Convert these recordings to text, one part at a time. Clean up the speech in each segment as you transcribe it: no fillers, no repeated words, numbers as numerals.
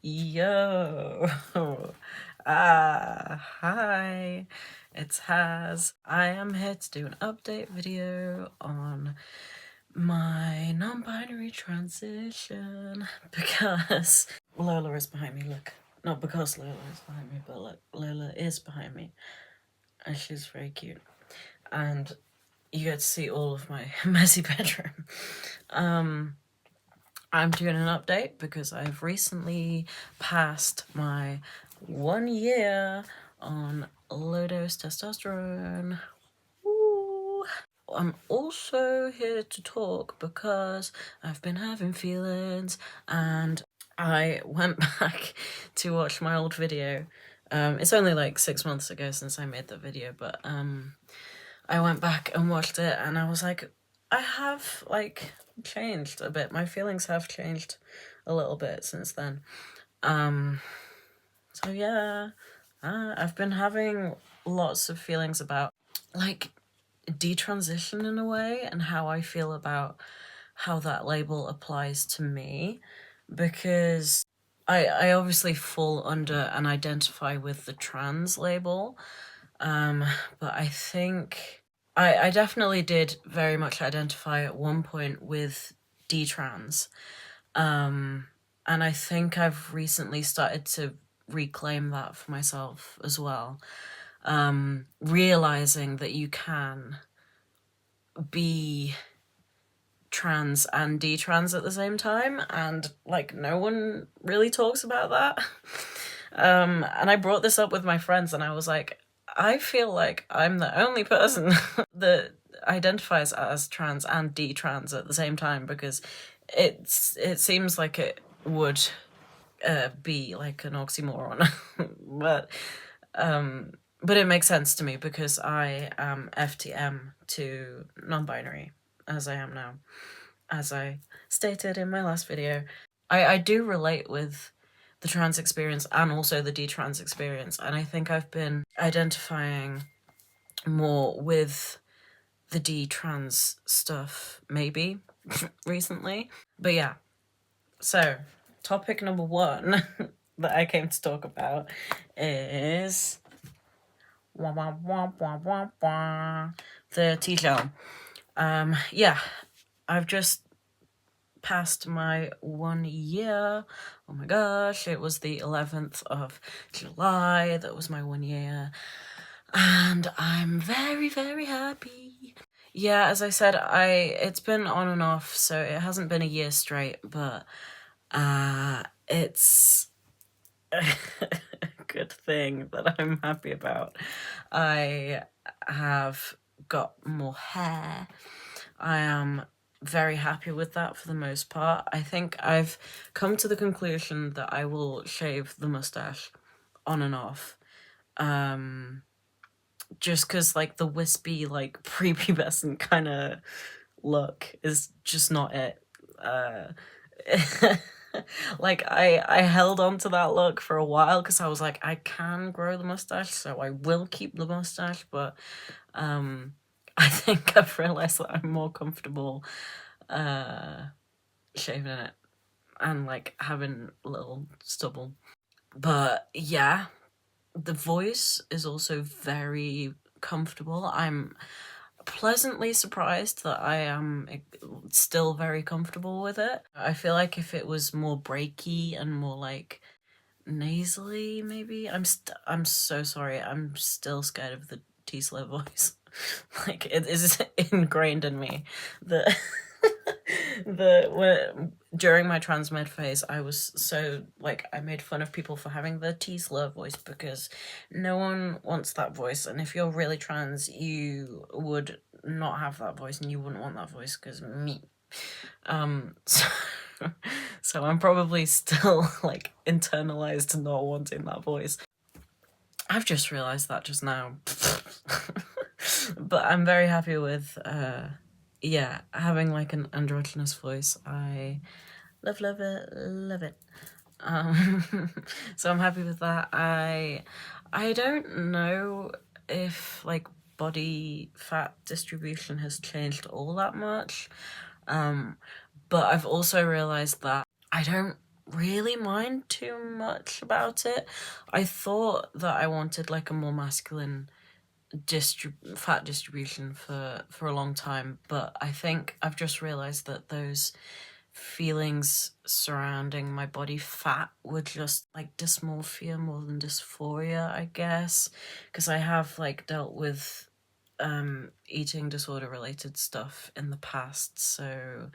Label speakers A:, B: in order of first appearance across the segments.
A: Yo. Hi. It's Haz. I am here to do an update video on my non-binary transition because Lola is behind me, look. Not because Lola is behind me, but look, Lola is behind me. And she's very cute. And you get to see all of my messy bedroom. I'm doing an update because I've recently passed my 1 year on low-dose testosterone. Woo. I'm also here to talk because I've been having feelings and I went back to watch my old video. It's only like 6 months ago since I made the video, but I went back and watched it and I was like, I have like changed a bit. My feelings have changed a little bit since then. So yeah, I've been having lots of feelings about like detransition in a way and how I feel about how that label applies to me, because I obviously fall under and identify with the trans label, but I think I definitely did very much identify at one point with detrans, and I think I've recently started to reclaim that for myself as well, realizing that you can be trans and detrans at the same time, and like no one really talks about that. And I brought this up with my friends and I was like, I feel like I'm the only person that identifies as trans and detrans at the same time, because it seems like it would be like an oxymoron. But it makes sense to me because I am FTM to non-binary, as I am now, as I stated in my last video. I do relate with the trans experience and also the detrans experience, and I think I've been identifying more with the detrans stuff maybe recently. But yeah, so topic number one that I came to talk about is the T-gel. Yeah, I've just passed my 1 year. Oh my gosh, it was the 11th of July. That was my 1 year. And I'm very, very happy. Yeah, as I said, it's been on and off, so it hasn't been a year straight, but it's a good thing that I'm happy about. I have got more hair. I am very happy with that for the most part. I think I've come to the conclusion that I will shave the mustache on and off. Just because like the wispy, like prepubescent kind of look is just not it. Like I held on to that look for a while because I was like, I can grow the mustache, so I will keep the mustache, but I think I've realized that I'm more comfortable shaving it and like having a little stubble. But yeah, the voice is also very comfortable. I'm pleasantly surprised that I am still very comfortable with it. I feel like if it was more breaky and more like nasally, maybe. I'm so sorry. I'm still scared of the T-Slow voice. Like it is ingrained in me that during my transmed phase, I was so like I made fun of people for having the T-Slur voice because no one wants that voice, and if you're really trans, you would not have that voice, and you wouldn't want that voice because me. So, so I'm probably still like internalized not wanting that voice. I've just realized that just now. But I'm very happy with yeah, having like an androgynous voice. I love it. So I'm happy with that. I don't know if like body fat distribution has changed all that much, but I've also realized that I don't really mind too much about it. I thought that I wanted like a more masculine fat distribution for a long time, but I think I've just realized that those feelings surrounding my body fat were just like dysmorphia more than dysphoria, I guess, because I have like dealt with eating disorder related stuff in the past, so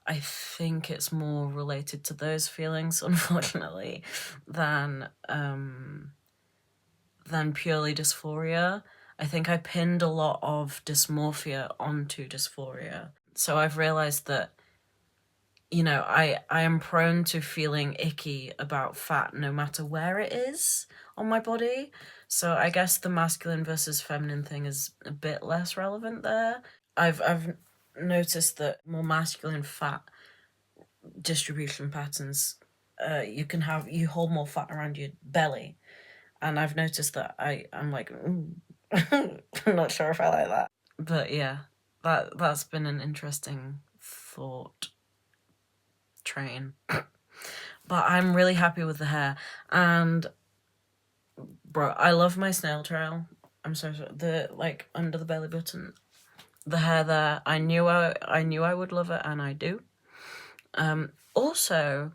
A: I think it's more related to those feelings, unfortunately, than purely dysphoria. I think I pinned a lot of dysmorphia onto dysphoria. So I've realized that, you know, I am prone to feeling icky about fat no matter where it is on my body. So I guess the masculine versus feminine thing is a bit less relevant there. I've noticed that more masculine fat distribution patterns, you hold more fat around your belly, and I've noticed that I'm like, I'm not sure if I like that. But yeah, that's been an interesting thought train. But I'm really happy with the hair, and bro, I love my snail trail. I'm so sorry. The like under the belly button, the hair there. I knew I would love it, and I do. Also,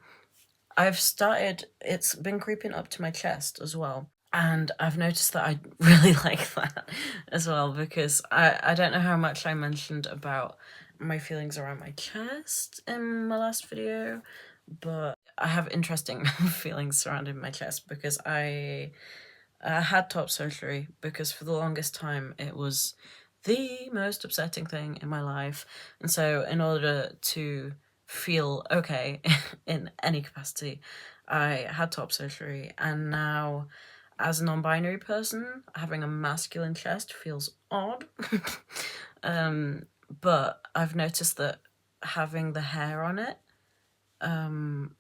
A: I've started. It's been creeping up to my chest as well. And I've noticed that I really like that as well, because I don't know how much I mentioned about my feelings around my chest in my last video, but I have interesting feelings surrounding my chest because I had top surgery, because for the longest time it was the most upsetting thing in my life. And so in order to feel okay in any capacity, I had top surgery, and now as a non-binary person, having a masculine chest feels odd. But I've noticed that having the hair on it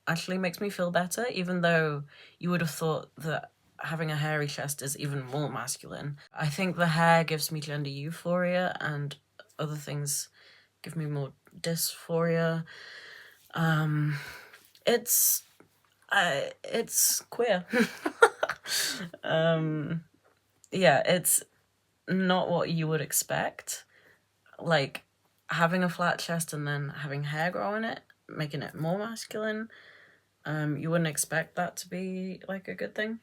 A: actually makes me feel better, even though you would have thought that having a hairy chest is even more masculine. I think the hair gives me gender euphoria, and other things give me more dysphoria. It's it's queer. Yeah, it's not what you would expect. Like having a flat chest and then having hair grow in it, making it more masculine. You wouldn't expect that to be like a good thing.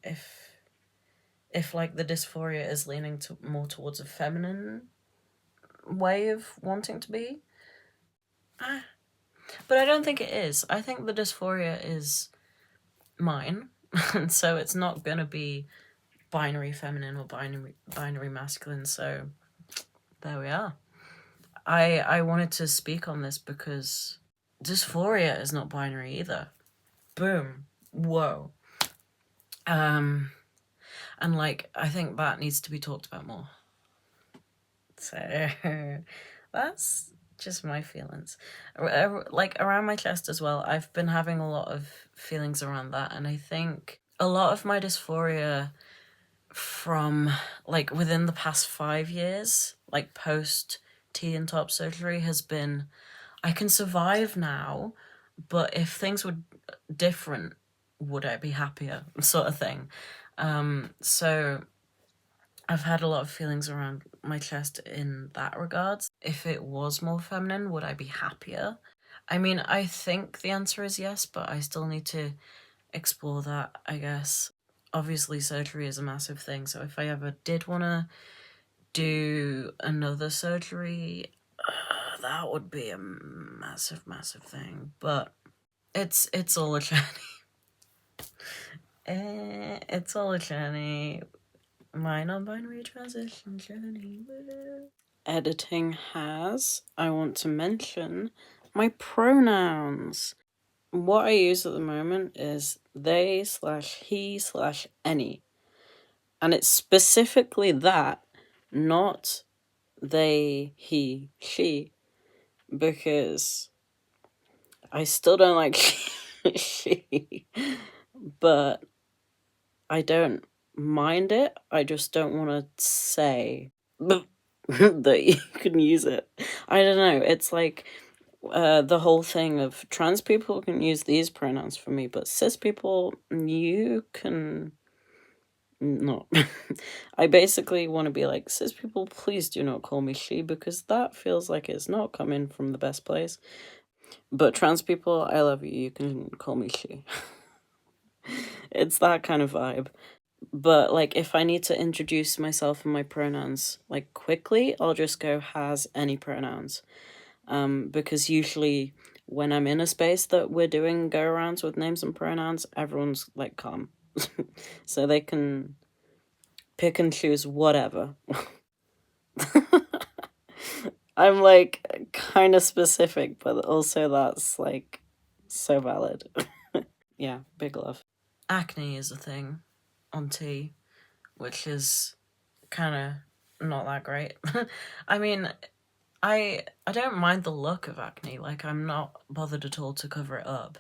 A: If like the dysphoria is leaning to more towards a feminine way of wanting to be. But I don't think it is. I think the dysphoria is mine, and so it's not gonna be binary feminine or binary masculine. So there we are. I wanted to speak on this because dysphoria is not binary either. Boom. Whoa. And like I think that needs to be talked about more. So that's just my feelings. Like around my chest as well, I've been having a lot of feelings around that, and I think a lot of my dysphoria from like within the past 5 years, like post T and top surgery, has been I can survive now, but if things were different, would I be happier, sort of thing. So I've had a lot of feelings around my chest in that regards. If it was more feminine, would I be happier? I mean, I think the answer is yes, but I still need to explore that, I guess. Obviously, surgery is a massive thing, so if I ever did want to do another surgery, that would be a massive, massive thing. But it's all a journey. It's all a journey. My non-binary transition journey. Editing has, I want to mention, my pronouns. What I use at the moment is they/he/any. And it's specifically that, not they, he, she, because I still don't like she, but I don't mind it. I just don't want to say that you can use it. I don't know. It's like the whole thing of trans people can use these pronouns for me, but cis people, you can not. I basically want to be like, cis people, please do not call me she, because that feels like it's not coming from the best place. But trans people, I love you. You can call me she. It's that kind of vibe. But like, if I need to introduce myself and my pronouns like quickly, I'll just go has any pronouns. Because usually when I'm in a space that we're doing go arounds with names and pronouns, everyone's like calm. So they can pick and choose whatever. I'm like kind of specific, but also that's like so valid. Yeah, big love. Acne is a thing on tea, which is kind of not that great. I mean, I don't mind the look of acne. Like, I'm not bothered at all to cover it up.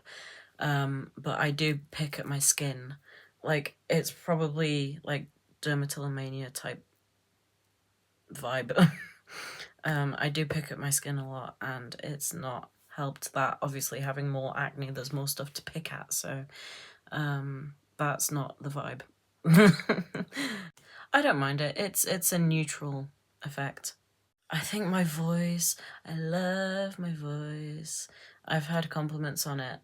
A: But I do pick at my skin. Like, it's probably like dermatillomania type vibe. I do pick at my skin a lot, and it's not helped that obviously having more acne, there's more stuff to pick at, so that's not the vibe. I don't mind it. It's a neutral effect. I think my voice, I love my voice. I've had compliments on it.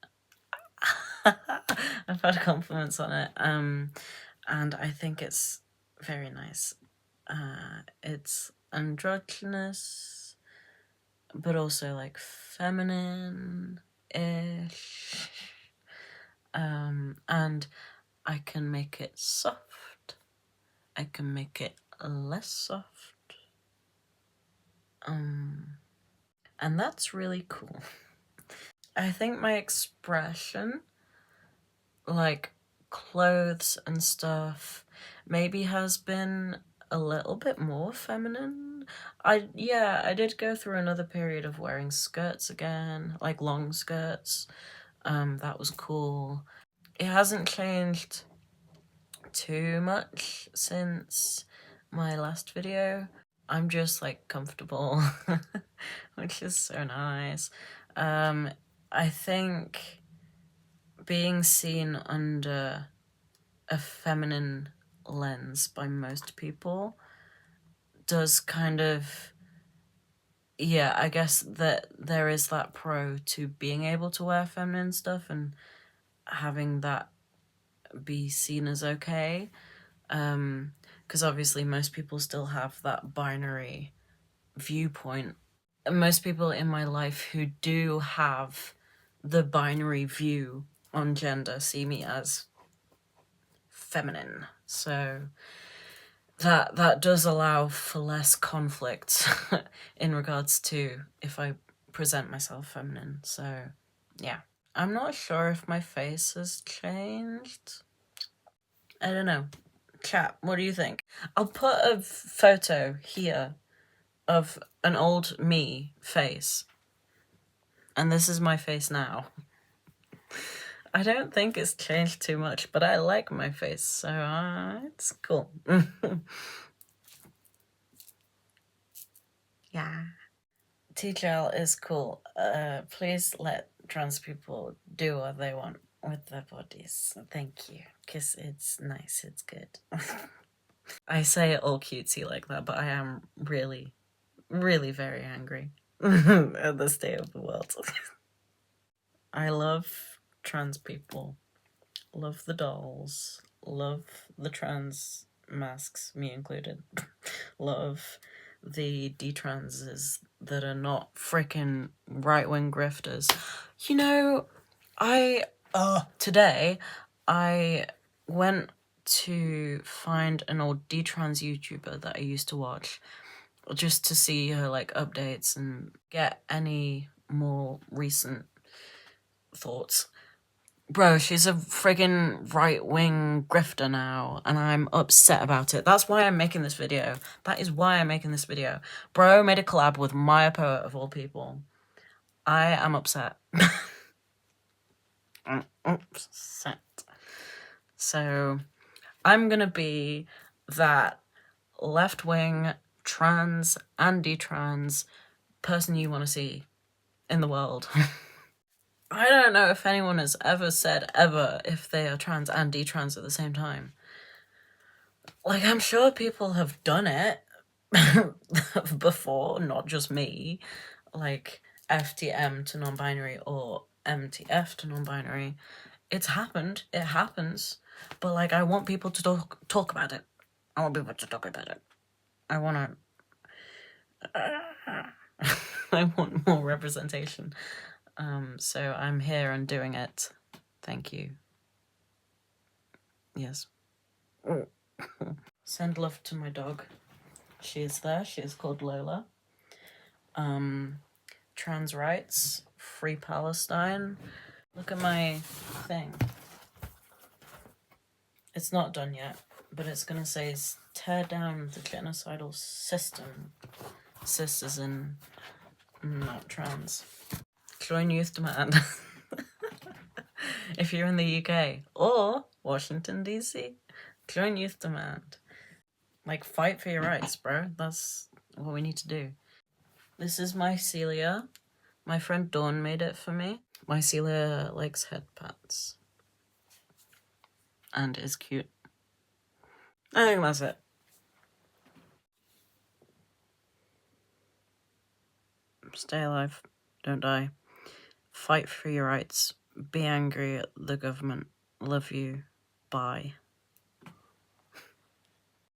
A: I've had compliments on it. And I think it's very nice. It's androgynous, but also like feminine-ish. And I can make it soft. I can make it less soft. And that's really cool. I think my expression, like clothes and stuff, maybe has been a little bit more feminine. I did go through another period of wearing skirts again, like long skirts. That was cool. It hasn't changed too much since my last video. I'm just like comfortable, which is so nice. I think being seen under a feminine lens by most people does kind of, yeah, I guess that there is that pro to being able to wear feminine stuff and having that be seen as okay. Because obviously most people still have that binary viewpoint. Most people in my life who do have the binary view on gender see me as feminine. So that does allow for less conflict in regards to if I present myself feminine. So yeah. I'm not sure if my face has changed. I don't know. Chat, what do you think? I'll put a photo here of an old me face. And this is my face now. I don't think it's changed too much, but I like my face, so it's cool. Yeah. T-gel is cool. Please let trans people do what they want with their bodies. Thank you, because it's nice, it's good. I say it all cutesy like that, but I am really, really very angry at the state of the world. I love trans people. Love the dolls. Love the trans masks, me included. Love the detranses that are not freaking right-wing grifters. You know, today I went to find an old detrans YouTuber that I used to watch just to see her like updates and get any more recent thoughts. Bro, she's a friggin' right-wing grifter now, and I'm upset about it. That's why I'm making this video. That is why I'm making this video. Bro made a collab with Maya Poet, of all people. I am upset. I'm upset. So, I'm gonna be that left-wing, trans, and detrans person you want to see in the world. I don't know if anyone has ever said ever if they are trans and detrans at the same time. Like, I'm sure people have done it before, not just me. Like, FTM to non-binary or MTF to non-binary. It's happened. It happens. But, like, I want people to talk about it. I want people to talk about it. I want to... I want more representation. So I'm here and doing it. Thank you. Yes. Send love to my dog. She is there. She is called Lola. Trans rights, free Palestine. Look at my thing. It's not done yet, but it's gonna say tear down the genocidal system. Cis is in not trans. Join Youth Demand. If you're in the UK or Washington DC, join Youth Demand. Like, fight for your rights, bro. That's what we need to do. This is Mycelia. My friend Dawn made it for me. Mycelia likes head pats. And is cute. I think that's it. Stay alive. Don't die. Fight for your rights. Be angry at the government. Love you. Bye.